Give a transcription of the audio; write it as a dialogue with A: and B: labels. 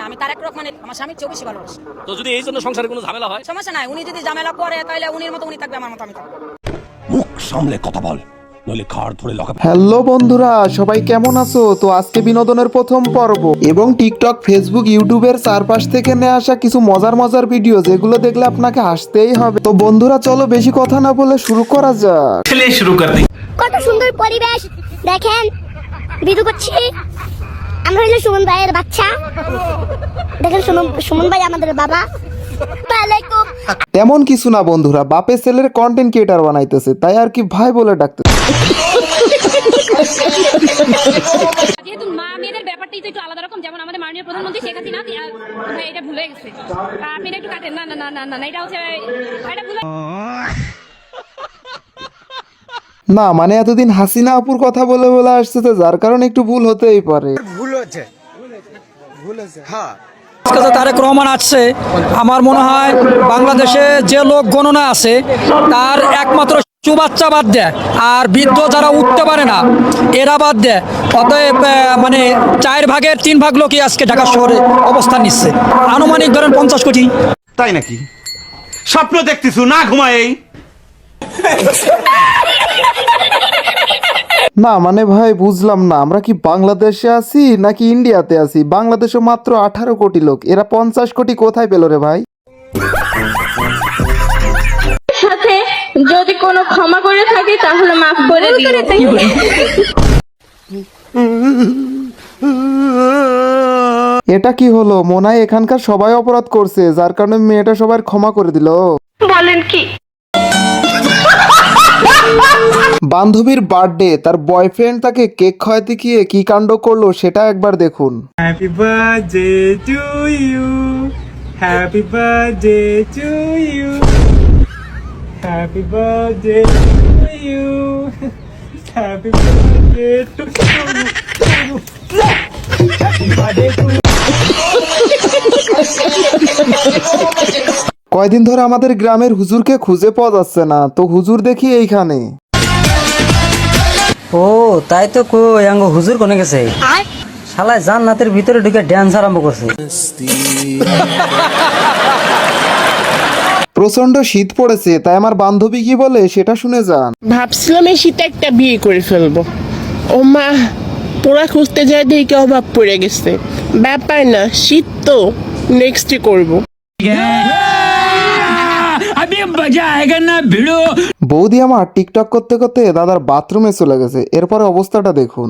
A: আমি তারেক রহমানের আমার স্বামীর চেয়ে বেশি ভালোবাসি।
B: তো যদি এই জন্য সংসারে কোনো ঝামেলা হয়?
A: সমস্যা নাই, উনি যদি ঝামেলা করে তাহলে উনির মতো উনি থাকবে, আমার মতো আমি থাকবো।
C: মুখ সামলে কথা বল, নইলে ঘাড় ধরে লাগাবে।
D: হ্যালো বন্ধুরা, সবাই কেমন আছো? তো আজকে বিনোদনের প্রথম পর্ব এবং টিকটক, ফেসবুক, ইউটিউবের চারপাশ থেকে নিয়ে আসা কিছু মজার মজার ভিডিও, যেগুলো দেখলে আপনাকে হাসতেই হবে। তো বন্ধুরা চলো বেশি কথা না বলে শুরু করা যাক।
E: কত সুন্দর পরিবেশ দেখেন, ভিডিও করছি। আমরা হইলো সুমন ভাইয়ের বাচ্চা। দেখেন সুমন ভাই আমাদের বাবা।
D: তেমন কিছু না বন্ধুরা, বাপের ছেলের কন্টেন্ট ক্রিয়েটার বানাইতেছে, তাই আর কি ভাই বলে ডাকতেছে।
F: যেহেতু মা মেয়েদের ব্যাপারটাই তো একটু আলাদা রকম, যেমন আমাদের মাননীয় প্রধানমন্ত্রী শেখ হাসিনা ভাই এটা ভুলে গেছে। আপনি এটা একটু কাটেন। না না না না না, এটা হচ্ছে এটা ভুলে।
D: না মানে এতদিন হাসিনা আপুর কথা বলে বলে আসছে, তো যার কারণে একটু ভুল হতেই পারে।
G: হ্যাঁ, তারেক রহমান আসছে। আমার মনে হয় বাংলাদেশে যে লোক গণনা আছে তার একমাত্র বাচ্চা বাদ দেয় আর বৃদ্ধ যারা উঠতে পারে না এরা বাদ দেয়। অতএব মানে 4/3 লোকই আজকে ঢাকা শহরে অবস্থান নিচ্ছে। আনুমানিক ধরেন 50 কোটি।
H: তাই নাকি? স্বপ্ন দেখতেছু না ঘুমাই?
D: না মানে ভাই বুঝলাম না, আমরা কি বাংলাদেশে আছি নাকি ইন্ডিয়াতে আছি? বাংলাদেশে মাত্র 18 কোটি লোক, এরা 50 কোটি কোথায় পেল রে ভাই?
F: সাথে যদি কোনো ক্ষমা করে থাকি তাহলে মাফ করে দিও।
D: এটা কি হলো? মনে হয় এখানকার সবাই অপরাধ করছে, যার কারণে মেয়েটা সবার ক্ষমা করে দিল।
F: বলেন কি?
D: বান্ধবীর বার্থডে, তার বয়ফ্রেন্ড তাকে কেক খাওয়াতে গিয়ে কি কাণ্ড করলো সেটা একবার দেখুন।
I: Happy birthday to you. Happy birthday to you. Happy birthday to you. Happy birthday to you. Happy birthday to you.
D: কয়দিন ধরে আমাদের গ্রামের হুজুরকে খুঁজে পাওয়া যাচ্ছে না, তো হুজুর দেখি এইখানে।
J: ও তাই তো, কই আঙ্গ হুজুর কোনে গেছে? শালায় জান্নাতের ভিতরে ঢুকে ড্যান্স আরম্ভ করছে।
D: প্রচন্ড শীত পড়েছে, তাই আমার বান্ধবী কি বলে সেটা শুনে যান।
K: ভাবছিলাম এই শীতে একটা বিয়ে করে ফেলবো। ও মা, পোড়া খুঁজতে যায় দেখে অভাব পড়ে গেছে। ব্যাপার না, শীত তো নেক্সটে করবো।
D: বৌদি আমার টিকটক করতে করতে দাদার বাথরুমে চলে গেছে, এরপরে অবস্থাটা দেখুন।